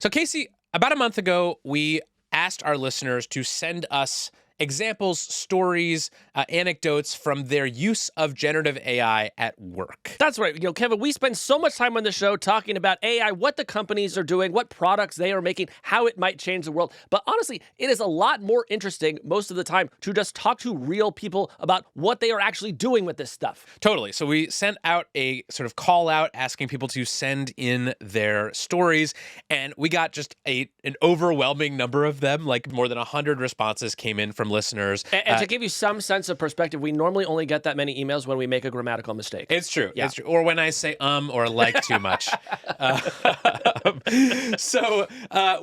So, Casey, about a month ago, we asked our listeners to send us examples, stories, anecdotes from their use of generative AI at work. That's right. Kevin, we spend so much time on the show talking about AI, what the companies are doing, what products they are making, how it might change the world. But honestly, it is a lot more interesting most of the time to just talk to real people about what they are actually doing with this stuff. Totally. So we sent out a sort of call out asking people to send in their stories, and we got just an overwhelming number of them, like more than 100 responses came in from listeners. And to give you some sense of perspective, we normally only get that many emails when we make a grammatical mistake. It's true. Yeah. It's true. Or when I say or like too much. So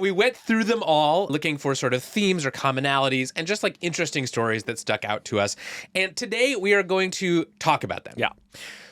we went through them all looking for sort of themes or commonalities and just like interesting stories that stuck out to us. And today we are going to talk about them. Yeah.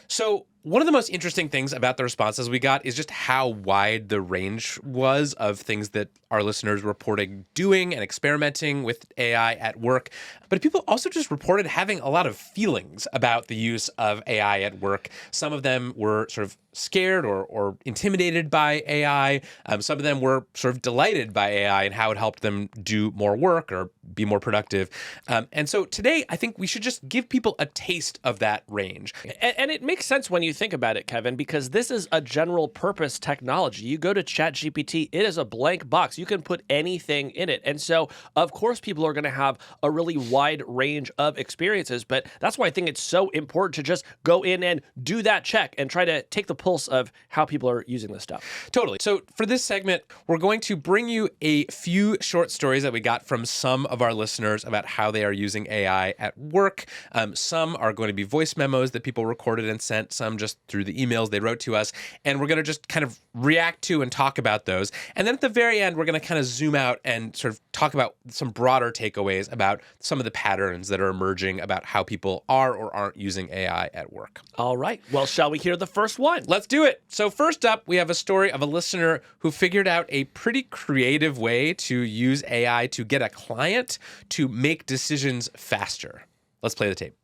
So one of the most interesting things about the responses we got is just how wide the range was of things that our listeners reported doing and experimenting with AI at work. But people also just reported having a lot of feelings about the use of AI at work. Some of them were sort of scared or intimidated by AI. Some of them were sort of delighted by AI and how it helped them do more work or be more productive. And so today, I think we should just give people a taste of that range. And it makes sense when you think about it, Kevin, because this is a general purpose technology. You go to ChatGPT, it is a blank box. You can put anything in it. And so, of course, people are going to have a really wide range of experiences. But that's why I think it's so important to just go in and do that check and try to take the pulse of how people are using this stuff. Totally. So for this segment, we're going to bring you a few short stories that we got from some of our listeners about how they are using AI at work. Some are going to be voice memos that people recorded and sent, some just through the emails they wrote to us. And we're going to just kind of react to and talk about those. And then at the very end, we're going to kind of zoom out and sort of talk about some broader takeaways about some of the patterns that are emerging about how people are or aren't using AI at work. All right. Well, shall we hear the first one? Let's do it. So first up, we have a story of a listener who figured out a pretty creative way to use AI to get a client to make decisions faster. Let's play the tape.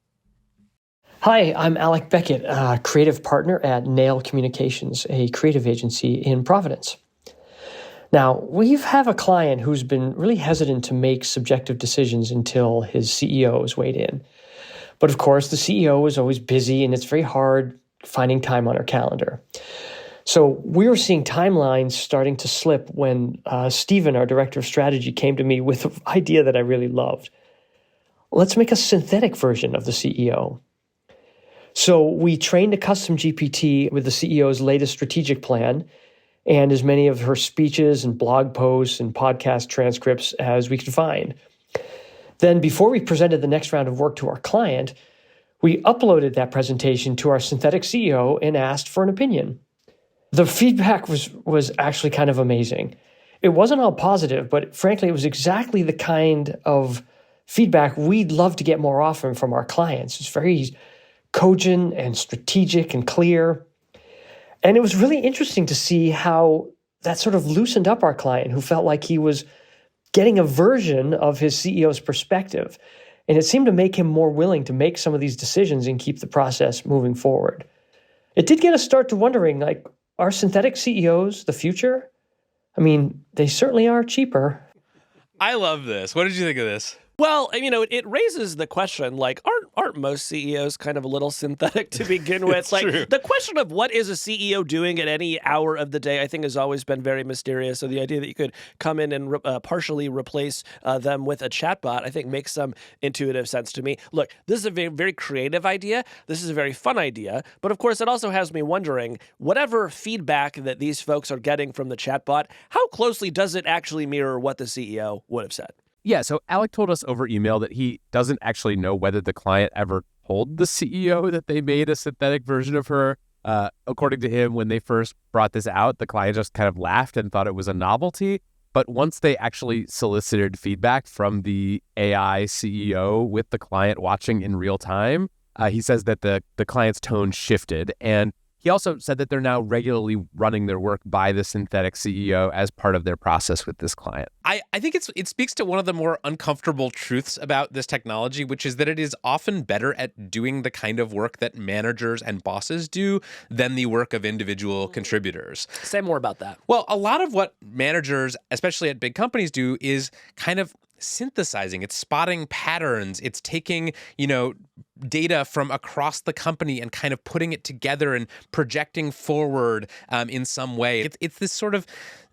Hi, I'm Alec Beckett, a creative partner at Nell Communications, a creative agency in Providence. Now, we have a client who's been really hesitant to make subjective decisions until his CEO has weighed in. But of course, the CEO is always busy and it's very hard finding time on her calendar. So we were seeing timelines starting to slip when Stephen, our director of strategy, came to me with an idea that I really loved. Let's make a synthetic version of the CEO. So we trained a custom GPT with the CEO's latest strategic plan and as many of her speeches and blog posts and podcast transcripts as we could find. Then before we presented the next round of work to our client, we uploaded that presentation to our synthetic CEO and asked for an opinion. The feedback was actually kind of amazing. It wasn't all positive, but frankly, it was exactly the kind of feedback we'd love to get more often from our clients. It's very cogent and strategic and clear. And it was really interesting to see how that sort of loosened up our client who felt like he was getting a version of his CEO's perspective. And it seemed to make him more willing to make some of these decisions and keep the process moving forward. It did get us start to wondering, like, are synthetic CEOs the future? I mean, they certainly are cheaper. I love this. What did you think of this? Well, it raises the question, like, aren't most CEOs kind of a little synthetic to begin with? It's like, true. The question of what is a CEO doing at any hour of the day, I think, has always been very mysterious. So the idea that you could come in and partially replace them with a chatbot, I think, makes some intuitive sense to me. Look, this is a very, very creative idea. This is a very fun idea. But of course, it also has me wondering, whatever feedback that these folks are getting from the chatbot, how closely does it actually mirror what the CEO would have said? Yeah, so Alec told us over email that he doesn't actually know whether the client ever told the CEO that they made a synthetic version of her. According to him, when they first brought this out, the client just kind of laughed and thought it was a novelty. But once they actually solicited feedback from the AI CEO with the client watching in real time, he says that the client's tone shifted. And He also said that they're now regularly running their work by the synthetic CEO as part of their process with this client. I think it speaks to one of the more uncomfortable truths about this technology, which is that it is often better at doing the kind of work that managers and bosses do than the work of individual contributors. Say more about that. Well, a lot of what managers, especially at big companies, do is kind of synthesizing. It's spotting patterns. It's taking, data from across the company and kind of putting it together and projecting forward in some way. It's this sort of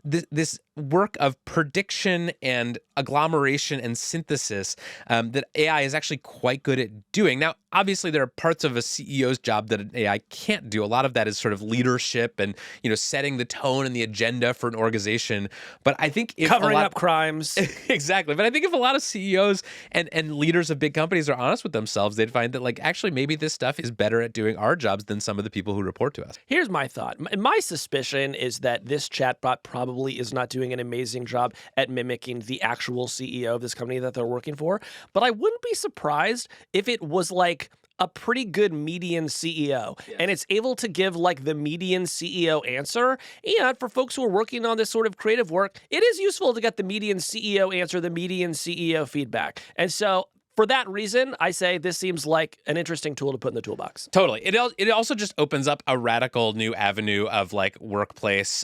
this work of prediction and agglomeration and synthesis that AI is actually quite good at doing. Now, obviously, there are parts of a CEO's job that an AI can't do. A lot of that is sort of leadership and setting the tone and the agenda for an organization. But I think if covering up crimes, exactly. But I think if a lot of CEOs and leaders of big companies are honest with themselves, they'd find that actually maybe this stuff is better at doing our jobs than some of the people who report to us. Here's my thought. My suspicion is that this chatbot probably is not doing an amazing job at mimicking the actual CEO of this company that they're working for. But I wouldn't be surprised if it was like a pretty good median CEO, and it's able to give the median CEO answer. And for folks who are working on this sort of creative work, it is useful to get the median CEO answer, the median CEO feedback. And so for that reason, I say this seems like an interesting tool to put in the toolbox. Totally. It also just opens up a radical new avenue of workplace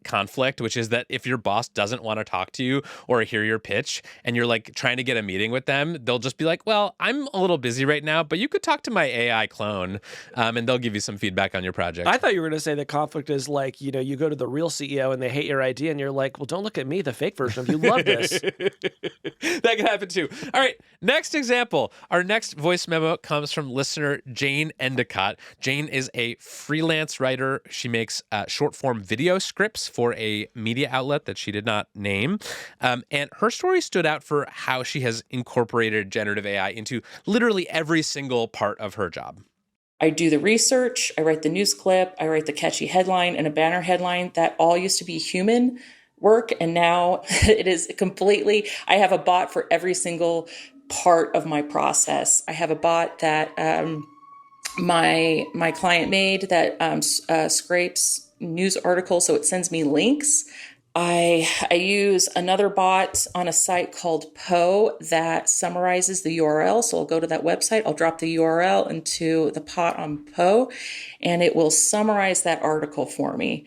conflict, which is that if your boss doesn't want to talk to you or hear your pitch and you're trying to get a meeting with them, they'll just be like, well, I'm a little busy right now, but you could talk to my AI clone and they'll give you some feedback on your project. I thought you were going to say the conflict is you go to the real CEO and they hate your idea and you're like, well, don't look at me, the fake version of you. Love this. That can happen too. All right. Next example. Our next voice memo comes from listener Jane Endicott. Jane is a freelance writer. She makes short form video scripts for a media outlet that she did not name. And her story stood out for how she has incorporated generative AI into literally every single part of her job. I do the research, I write the news clip, I write the catchy headline and a banner headline. That all used to be human work, and now it is completely, I have a bot for every single part of my process. I have a bot that my client made that scrapes news articles, so it sends me links. I use another bot on a site called Poe that summarizes the URL. So I'll go to that website, I'll drop the URL into the pot on Poe, and it will summarize that article for me.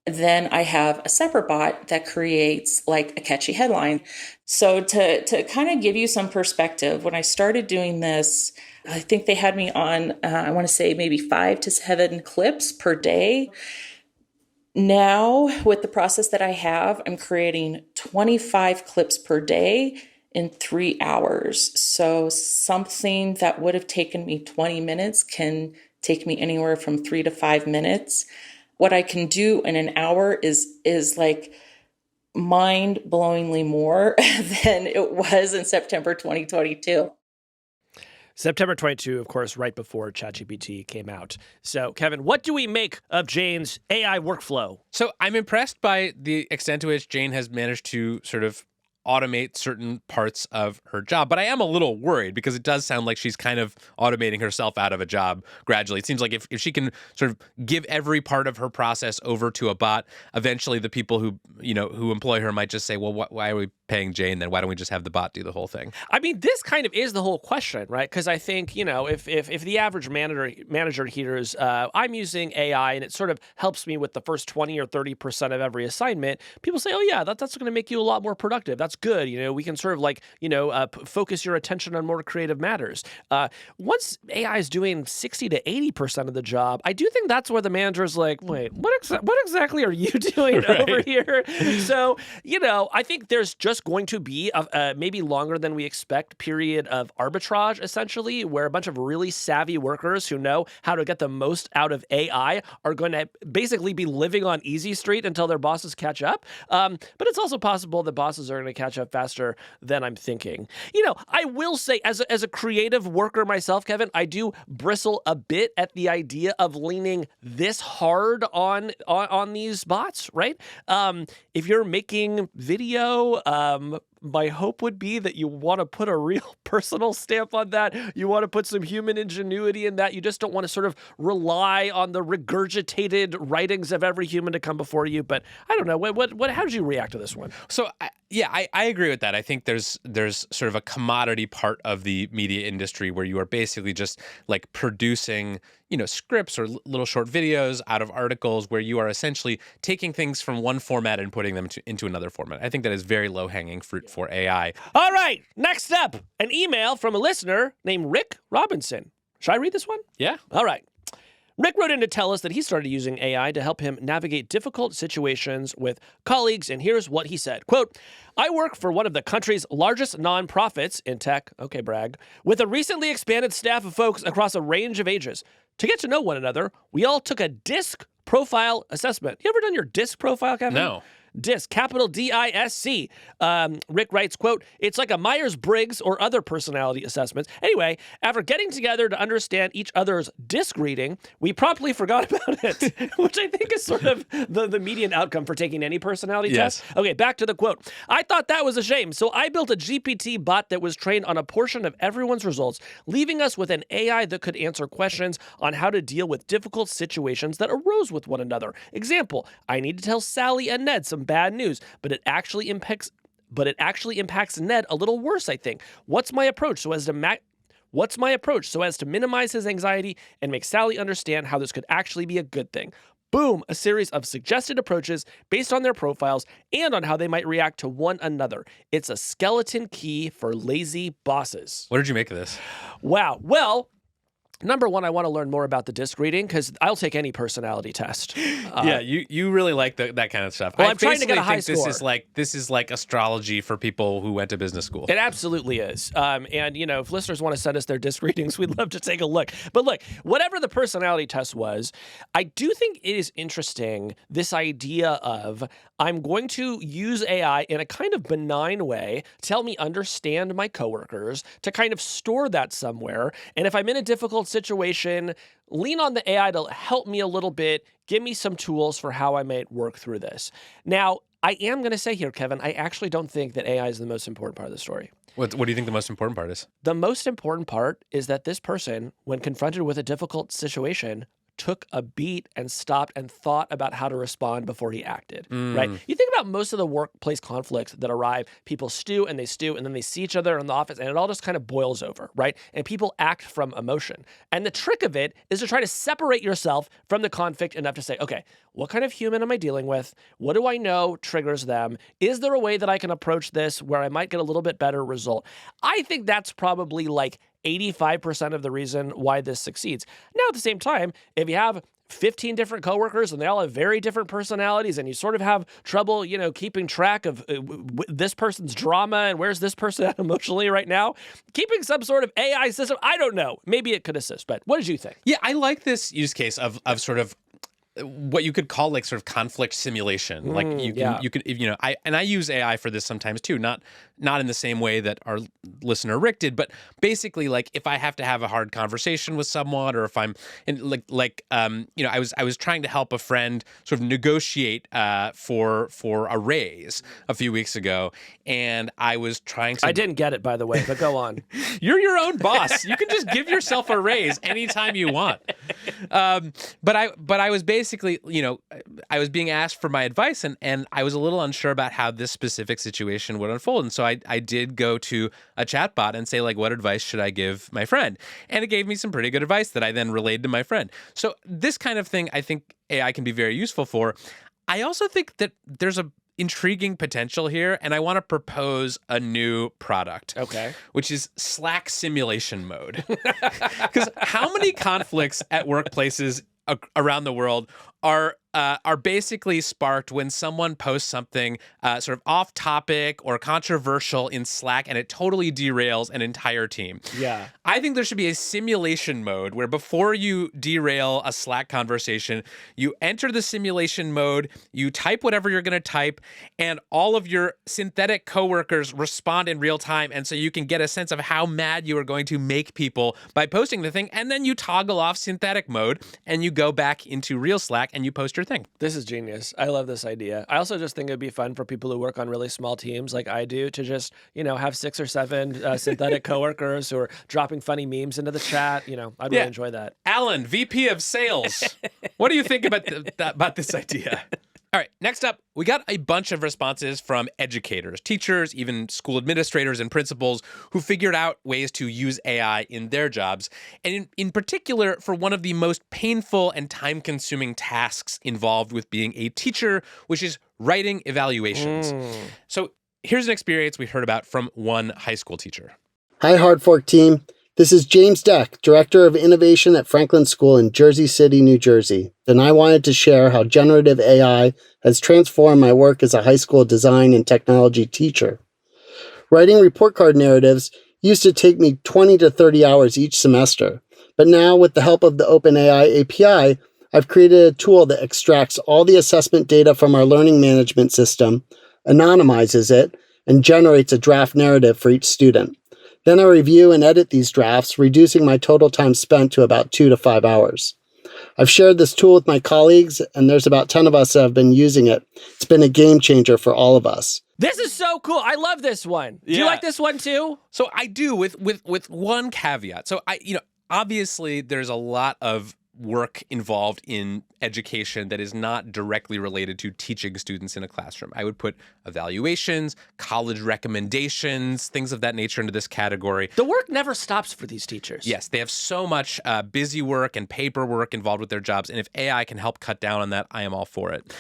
Then I have a separate bot that creates a catchy headline. So to kind of give you some perspective, when I started doing this, I think they had me on, I want to say maybe 5 to 7 clips per day. Now, with the process that I have, I'm creating 25 clips per day in 3 hours. So something that would have taken me 20 minutes can take me anywhere from 3 to 5 minutes. What I can do in an hour is mind-blowingly more than it was in September 2022. September 22, of course, right before ChatGPT came out. So, Kevin, what do we make of Jane's AI workflow? So I'm impressed by the extent to which Jane has managed to sort of automate certain parts of her job. But I am a little worried because it does sound like she's kind of automating herself out of a job gradually. It seems like if she can sort of give every part of her process over to a bot, eventually the people who employ her might just say, well, why are we paying Jane then? Why don't we just have the bot do the whole thing? I mean, this kind of is the whole question, right? Because I think, if the average manager hears, I'm using AI and it sort of helps me with the first 20 or 30% of every assignment, people say, oh yeah, that's going to make you a lot more productive. That's good. We can sort of focus your attention on more creative matters. Once AI is doing 60 to 80% of the job, I do think that's where the manager is like, wait, what exactly are you doing over here? So, I think there's just going to be a maybe longer than we expect period of arbitrage, essentially, where a bunch of really savvy workers who know how to get the most out of AI are going to basically be living on easy street until their bosses catch up. But it's also possible that bosses are going to catch up faster than I'm thinking. I will say, as a creative worker myself, Kevin, I do bristle a bit at the idea of leaning this hard on these bots, right? If you're making video, my hope would be that you want to put a real personal stamp on that. You want to put some human ingenuity in that. You just don't want to sort of rely on the regurgitated writings of every human to come before you. But I don't know. How did you react to this one? So, I agree with that. I think there's sort of a commodity part of the media industry where you are basically just like producing, scripts or little short videos out of articles where you are essentially taking things from one format and putting them into another format. I think that is very low-hanging fruit for AI. All right, next up, an email from a listener named Rick Robinson. Should I read this one? Yeah. All right. Rick wrote in to tell us that he started using AI to help him navigate difficult situations with colleagues, and here's what he said. Quote, I work for one of the country's largest nonprofits in tech, okay, brag, with a recently expanded staff of folks across a range of ages. To get to know one another, we all took a DISC profile assessment. You ever done your DISC profile, Kevin? No. DISC, capital D-I-S-C. Rick writes, quote, it's like a Myers-Briggs or other personality assessments. Anyway, after getting together to understand each other's DISC reading, we promptly forgot about it, which I think is sort of the median outcome for taking any personality test. Okay, back to the quote. I thought that was a shame, so I built a GPT bot that was trained on a portion of everyone's results, leaving us with an AI that could answer questions on how to deal with difficult situations that arose with one another. Example, I need to tell Sally and Ned some bad news, but it actually impacts Ned a little worse, I think. What's my approach so as to minimize his anxiety and make Sally understand how this could actually be a good thing? Boom, a series of suggested approaches based on their profiles and on how they might react to one another. It's a skeleton key for lazy bosses. What did you make of this? Wow. Well, number one, I want to learn more about the DISC reading because I'll take any personality test. Yeah, you really like that kind of stuff. Well, I I'm trying to get a high think score. This is like astrology for people who went to business school. It absolutely is. And, if listeners want to send us their DISC readings, we'd love to take a look. But look, whatever the personality test was, I do think it is interesting, this idea of I'm going to use AI in a kind of benign way to help me understand my coworkers, to kind of store that somewhere. And if I'm in a difficult situation, lean on the AI to help me a little bit, give me some tools for how I might work through this. Now, I am going to say here, Kevin, I actually don't think that AI is the most important part of the story. What do you think the most important part is? The most important part is that this person, when confronted with a difficult situation, took a beat and stopped and thought about how to respond before he acted, right? You think about most of the workplace conflicts that arrive, people stew, and then they see each other in the office, and it all just kind of boils over, right? And people act from emotion. And the trick of it is to try to separate yourself from the conflict enough to say, okay, what kind of human am I dealing with? What do I know triggers them? Is there a way that I can approach this where I might get a little bit better result? I think that's probably like 85% of the reason why this succeeds. Now, at the same time, if you have 15 different coworkers and they all have very different personalities and you sort of have trouble, keeping track of this person's drama and where's this person at emotionally right now, keeping some sort of AI system, I don't know. Maybe it could assist, but what did you think? Yeah, I like this use case of sort of what you could call like sort of conflict simulation. Like you could, I use AI for this sometimes too, not in the same way that our listener Rick did, but basically like if I have to have a hard conversation with someone, or if I'm in I was trying to help a friend sort of negotiate for a raise a few weeks ago, and I was trying to. I didn't get it, by the way, but go on. You're your own boss. You can just give yourself a raise anytime you want. But I was basically, I was being asked for my advice, and I was a little unsure about how this specific situation would unfold. And so I did go to a chatbot and say, like, what advice should I give my friend? And it gave me some pretty good advice that I then relayed to my friend. So this kind of thing, I think AI can be very useful for. I also think that there's a intriguing potential here, and I want to propose a new product. Okay. Which is Slack simulation mode. Because how many conflicts at workplaces around the world are basically sparked when someone posts something sort of off topic or controversial in Slack, and it totally derails an entire team. Yeah. I think there should be a simulation mode where before you derail a Slack conversation, you enter the simulation mode, you type whatever you're going to type, and all of your synthetic coworkers respond in real time. And so you can get a sense of how mad you are going to make people by posting the thing. And then you toggle off synthetic mode and you go back into real Slack. and you post your thing. This is genius. I love this idea. I also just think it'd be fun for people who work on really small teams like I do to just, have 6 or 7 synthetic coworkers who are dropping funny memes into the chat. I'd really enjoy that. Alan, VP of Sales. What do you think about this idea? All right, next up, we got a bunch of responses from educators, teachers, even school administrators and principals who figured out ways to use AI in their jobs, and in particular for one of the most painful and time-consuming tasks involved with being a teacher, which is writing evaluations. So here's an experience we heard about from one high school teacher. Hi, Hard Fork team. This is James Deck, Director of Innovation at Franklin School in Jersey City, New Jersey, and I wanted to share how generative AI has transformed my work as a high school design and technology teacher. Writing report card narratives used to take me 20 to 30 hours each semester, but now with the help of the OpenAI API, I've created a tool that extracts all the assessment data from our learning management system, anonymizes it, and generates a draft narrative for each student. Then I review and edit these drafts, reducing my total time spent to about 2 to 5 hours. I've shared this tool with my colleagues, and there's about 10 of us that have been using it. It's been a game changer for all of us. This is so cool. I love this one. Do you like this one too? So I do, with one caveat. So obviously there's a lot of work involved in education that is not directly related to teaching students in a classroom. I would put evaluations, college recommendations, things of that nature into this category. The work never stops for these teachers. Yes, they have so much busy work and paperwork involved with their jobs, and if AI can help cut down on that, I am all for it.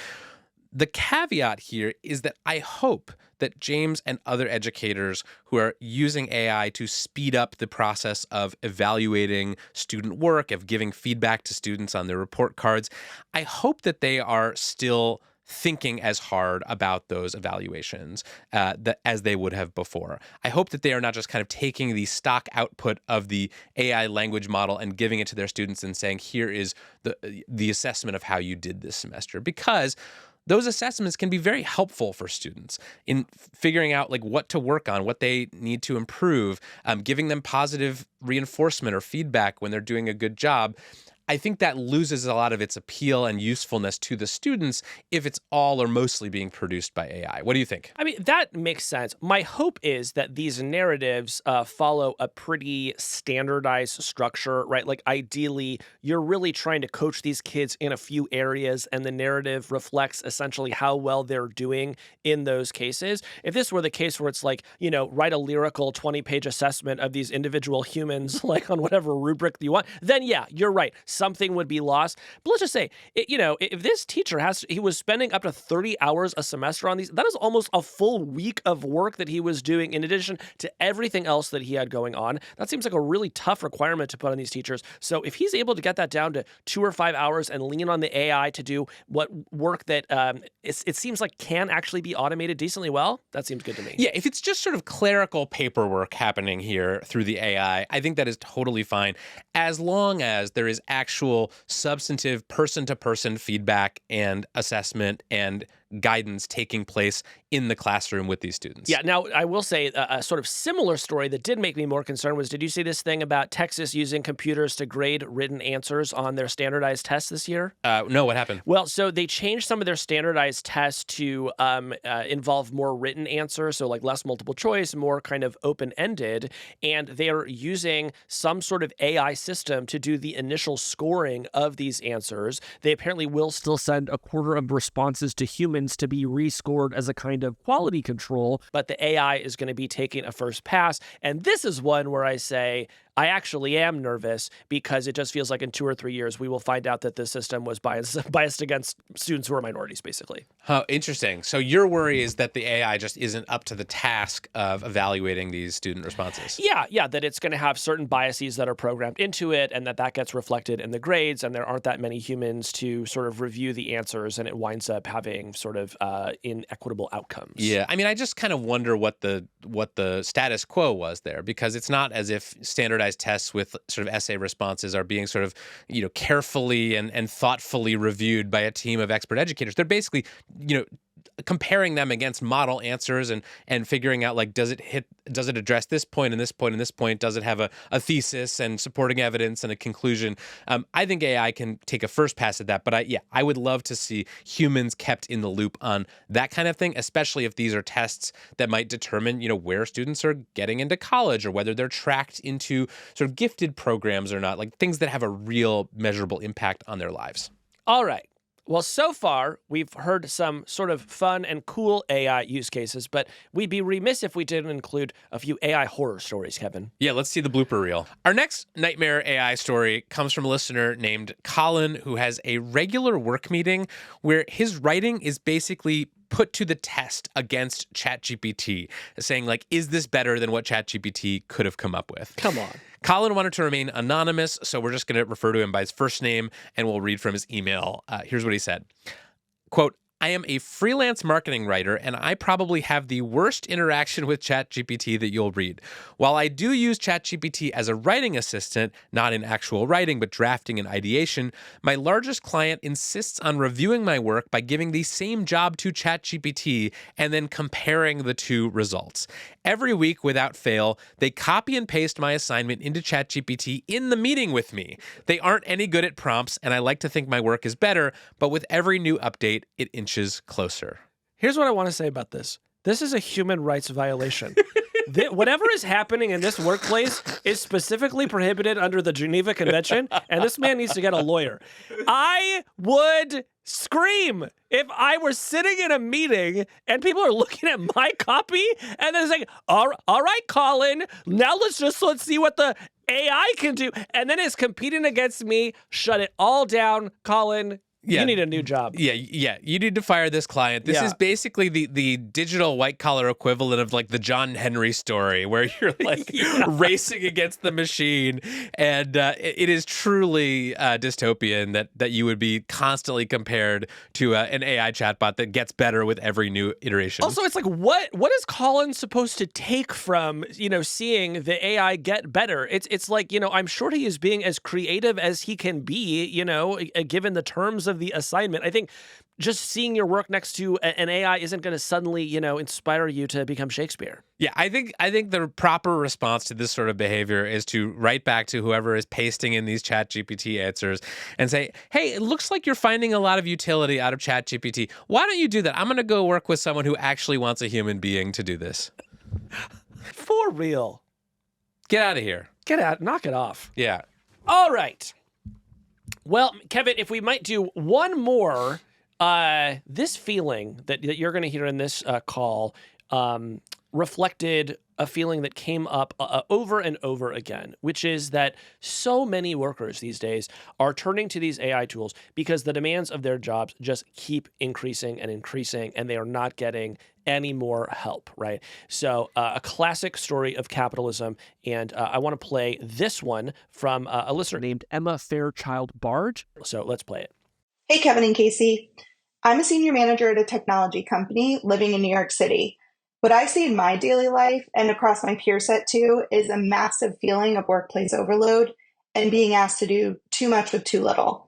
The caveat here is that I hope that James and other educators who are using AI to speed up the process of evaluating student work, of giving feedback to students on their report cards, I hope that they are still thinking as hard about those evaluations as they would have before. I hope that they are not just kind of taking the stock output of the AI language model and giving it to their students and saying, here is the assessment of how you did this semester, because those assessments can be very helpful for students in figuring out what to work on, what they need to improve, giving them positive reinforcement or feedback when they're doing a good job. I think that loses a lot of its appeal and usefulness to the students if it's all or mostly being produced by AI. What do you think? I mean, that makes sense. My hope is that these narratives follow a pretty standardized structure, right? Like ideally, you're really trying to coach these kids in a few areas, and the narrative reflects essentially how well they're doing in those cases. If this were the case where it's write a lyrical 20-page assessment of these individual humans, on whatever rubric you want, then yeah, you're right. Something would be lost. But let's just say, if this teacher he was spending up to 30 hours a semester on these, that is almost a full week of work that he was doing in addition to everything else that he had going on. That seems like a really tough requirement to put on these teachers. So if he's able to get that down to 2 or 5 hours and lean on the AI to do what work that it seems like can actually be automated decently well, that seems good to me. Yeah, if it's just sort of clerical paperwork happening here through the AI, I think that is totally fine, as long as there is actual substantive person-to-person feedback and assessment and guidance taking place in the classroom with these students. Yeah, now I will say a sort of similar story that did make me more concerned was, did you see this thing about Texas using computers to grade written answers on their standardized tests this year? No, what happened? Well, so they changed some of their standardized tests to involve more written answers, so less multiple choice, more kind of open-ended, and they are using some sort of AI system to do the initial scoring of these answers. They apparently will still send a quarter of responses to humans to be rescored as a kind of quality control, but the AI is going to be taking a first pass. And this is one where I say, I actually am nervous, because it just feels like in 2 or 3 years, we will find out that the system was biased against students who are minorities, basically. Oh, interesting. So your worry is that the AI just isn't up to the task of evaluating these student responses. Yeah, that it's going to have certain biases that are programmed into it, and that gets reflected in the grades, and there aren't that many humans to sort of review the answers, and it winds up having sort of inequitable outcomes. Yeah, I mean, I just kind of wonder what the status quo was there, because it's not as if standardized tests with sort of essay responses are being sort of, carefully and thoughtfully reviewed by a team of expert educators. They're basically, comparing them against model answers and figuring out, like, does it address this point and this point and this point? Does it have a thesis and supporting evidence and a conclusion? I think AI can take a first pass at that, but I would love to see humans kept in the loop on that kind of thing, especially if these are tests that might determine, where students are getting into college or whether they're tracked into sort of gifted programs or not, like things that have a real measurable impact on their lives. All right. Well, so far, we've heard some sort of fun and cool AI use cases, but we'd be remiss if we didn't include a few AI horror stories, Kevin. Yeah, let's see the blooper reel. Our next nightmare AI story comes from a listener named Colin, who has a regular work meeting where his writing is basically put to the test against ChatGPT, saying, like, is this better than what ChatGPT could have come up with? Come on. Colin wanted to remain anonymous, so we're just going to refer to him by his first name, and we'll read from his email. Here's what he said. Quote, I am a freelance marketing writer, and I probably have the worst interaction with ChatGPT that you'll read. While I do use ChatGPT as a writing assistant, not in actual writing, but drafting and ideation, my largest client insists on reviewing my work by giving the same job to ChatGPT and then comparing the two results. Every week, without fail, they copy and paste my assignment into ChatGPT in the meeting with me. They aren't any good at prompts, and I like to think my work is better, but with every new update, it inches closer. Here's what I want to say about this. This is a human rights violation. Whatever is happening in this workplace is specifically prohibited under the Geneva Convention, and this man needs to get a lawyer. I would scream if I were sitting in a meeting and people are looking at my copy and then it's like, all right, Colin, now let's see what the AI can do. And then it's competing against me. Shut it all down, Colin. Yeah. You need a new job. Yeah. You need to fire this client. This is basically the digital white collar equivalent of like the John Henry story, where you're like racing against the machine, and it is truly dystopian that you would be constantly compared to an AI chatbot that gets better with every new iteration. Also, it's like what is Colin supposed to take from seeing the AI get better? It's like I'm sure he is being as creative as he can be, given the terms of the assignment. I think just seeing your work next to an AI isn't going to suddenly, inspire you to become Shakespeare. Yeah, I think the proper response to this sort of behavior is to write back to whoever is pasting in these ChatGPT answers and say, hey, it looks like you're finding a lot of utility out of ChatGPT. Why don't you do that? I'm going to go work with someone who actually wants a human being to do this. For real. Get out of here. Get out. Knock it off. Yeah. All right. Well, Kevin, if we might do one more, this feeling that you're going to hear in this call reflected a feeling that came up over and over again, which is that so many workers these days are turning to these AI tools because the demands of their jobs just keep increasing and increasing, and they are not getting any more help, right? So a classic story of capitalism, and I want to play this one from a listener named Emma Fairchild Barge. So let's play it. Hey, Kevin and Casey. I'm a senior manager at a technology company living in New York City. What I see in my daily life and across my peer set too is a massive feeling of workplace overload and being asked to do too much with too little.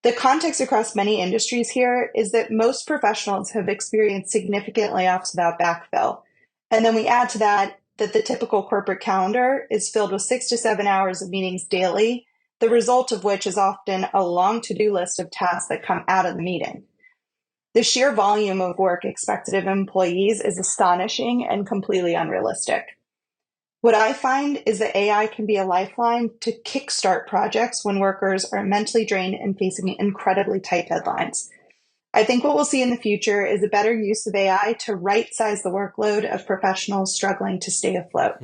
The context across many industries here is that most professionals have experienced significant layoffs without backfill. And then we add to that the typical corporate calendar is filled with 6 to 7 hours of meetings daily, the result of which is often a long to-do list of tasks that come out of the meeting. The sheer volume of work expected of employees is astonishing and completely unrealistic. What I find is that AI can be a lifeline to kickstart projects when workers are mentally drained and facing incredibly tight deadlines. I think what we'll see in the future is a better use of AI to right-size the workload of professionals struggling to stay afloat.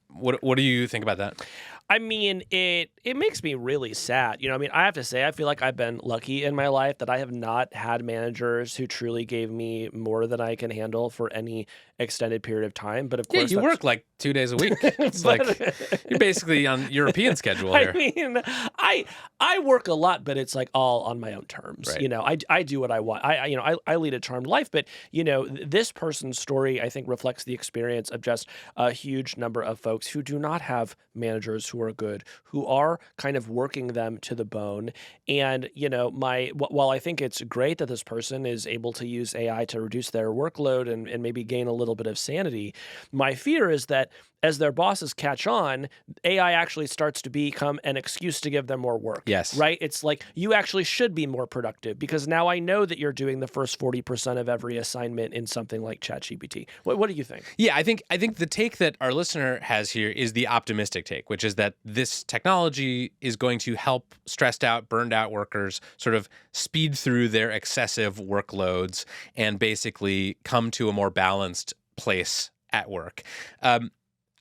What do you think about that? I mean, it makes me really sad. I have to say, I feel like I've been lucky in my life that I have not had managers who truly gave me more than I can handle for any extended period of time. But of course, you work like 2 days a week. It's like you're basically on European schedule here. I mean, I work a lot, but it's like all on my own terms. Right. I do what I want. I lead a charmed life, but this person's story I think reflects the experience of just a huge number of folks who do not have managers who who are good, who are kind of working them to the bone. And, while I think it's great that this person is able to use AI to reduce their workload and maybe gain a little bit of sanity, my fear is that as their bosses catch on, AI actually starts to become an excuse to give them more work. Yes. Right? It's like, you actually should be more productive because now I know that you're doing the first 40% of every assignment in something like ChatGPT. What do you think? Yeah, I think the take that our listener has here is the optimistic take, which is that this technology is going to help stressed out, burned out workers sort of speed through their excessive workloads and basically come to a more balanced place at work.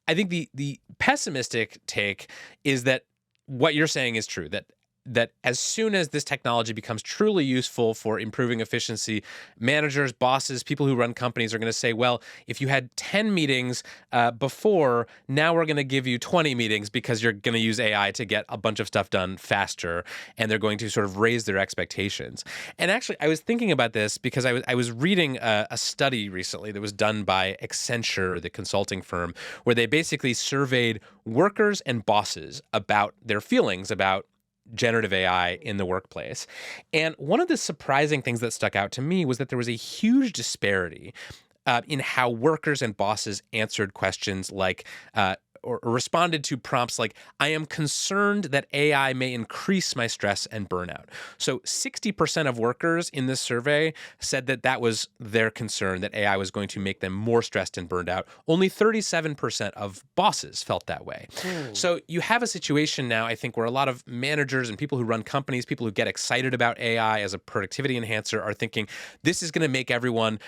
I think the pessimistic take is that what you're saying is true, that as soon as this technology becomes truly useful for improving efficiency, managers, bosses, people who run companies are going to say, well, if you had 10 meetings before, now we're going to give you 20 meetings because you're going to use AI to get a bunch of stuff done faster, and they're going to sort of raise their expectations. And actually, I was thinking about this because I was reading a study recently that was done by Accenture, the consulting firm, where they basically surveyed workers and bosses about their feelings about generative AI in the workplace. And one of the surprising things that stuck out to me was that there was a huge disparity in how workers and bosses answered questions like, or responded to prompts like, I am concerned that AI may increase my stress and burnout. So 60% of workers in this survey said that that was their concern, that AI was going to make them more stressed and burned out. Only 37% of bosses felt that way. So you have a situation now, I think, where a lot of managers and people who run companies, people who get excited about AI as a productivity enhancer are thinking, this is going to make everyone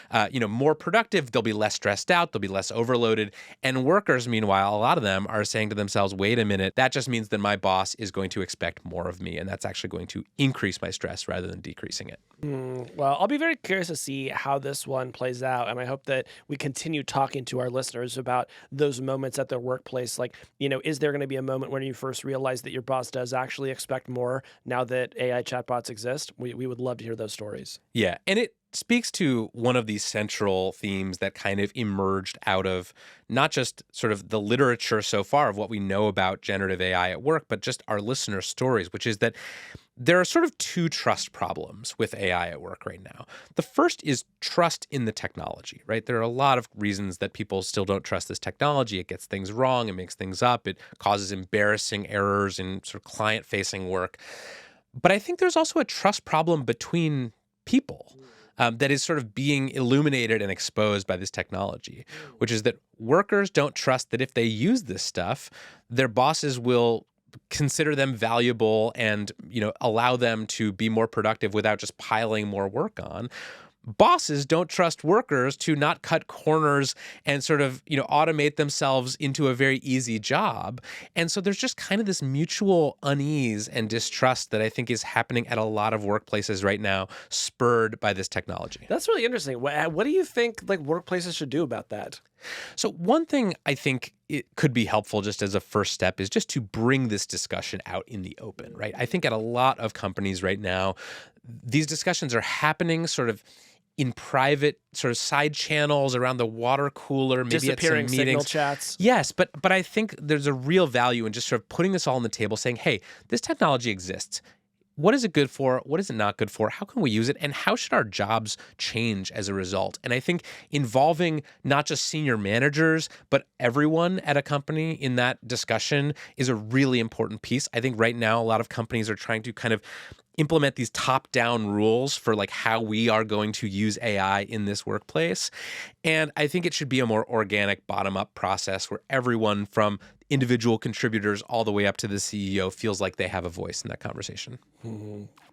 more productive. They'll be less stressed out. They'll be less overloaded. And workers, meanwhile, a lot of them are saying to themselves, wait a minute, that just means that my boss is going to expect more of me, and that's actually going to increase my stress rather than decreasing it. Well, I'll be very curious to see how this one plays out, and I hope that we continue talking to our listeners about those moments at their workplace. Like, is there going to be a moment when you first realize that your boss does actually expect more now that AI chatbots exist? We would love to hear those stories. Yeah, and it speaks to one of these central themes that kind of emerged out of not just sort of the literature so far of what we know about generative AI at work, but just our listener stories, which is that there are sort of two trust problems with AI at work right now. The first is trust in the technology, right? There are a lot of reasons that people still don't trust this technology. It gets things wrong, it makes things up, it causes embarrassing errors in sort of client-facing work. But I think there's also a trust problem between people. That is sort of being illuminated and exposed by this technology, which is that workers don't trust that if they use this stuff, their bosses will consider them valuable and, allow them to be more productive without just piling more work on. Bosses don't trust workers to not cut corners and sort of, automate themselves into a very easy job. And so there's just kind of this mutual unease and distrust that I think is happening at a lot of workplaces right now, spurred by this technology. That's really interesting. What do you think workplaces should do about that? So one thing I think it could be helpful just as a first step is just to bring this discussion out in the open, right? I think at a lot of companies right now, these discussions are happening sort of in private sort of side channels around the water cooler, maybe disappearing at some meetings. Signal chats. Yes, but I think there's a real value in just sort of putting this all on the table, saying, hey, this technology exists. What is it good for? What is it not good for? How can we use it? And how should our jobs change as a result? And I think involving not just senior managers, but everyone at a company in that discussion is a really important piece. I think right now a lot of companies are trying to kind of implement these top-down rules for how we are going to use AI in this workplace. And I think it should be a more organic bottom-up process where everyone from individual contributors all the way up to the CEO feels like they have a voice in that conversation.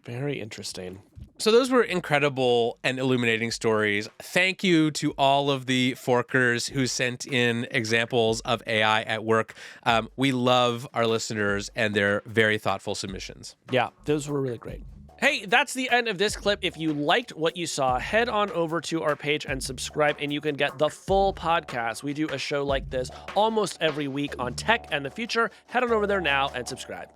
Very interesting. So those were incredible and illuminating stories. Thank you to all of the forkers who sent in examples of AI at work. We love our listeners and their very thoughtful submissions. Yeah, those were really great. Hey, that's the end of this clip. If you liked what you saw, head on over to our page and subscribe, and you can get the full podcast. We do a show like this almost every week on tech and the future. Head on over there now and subscribe.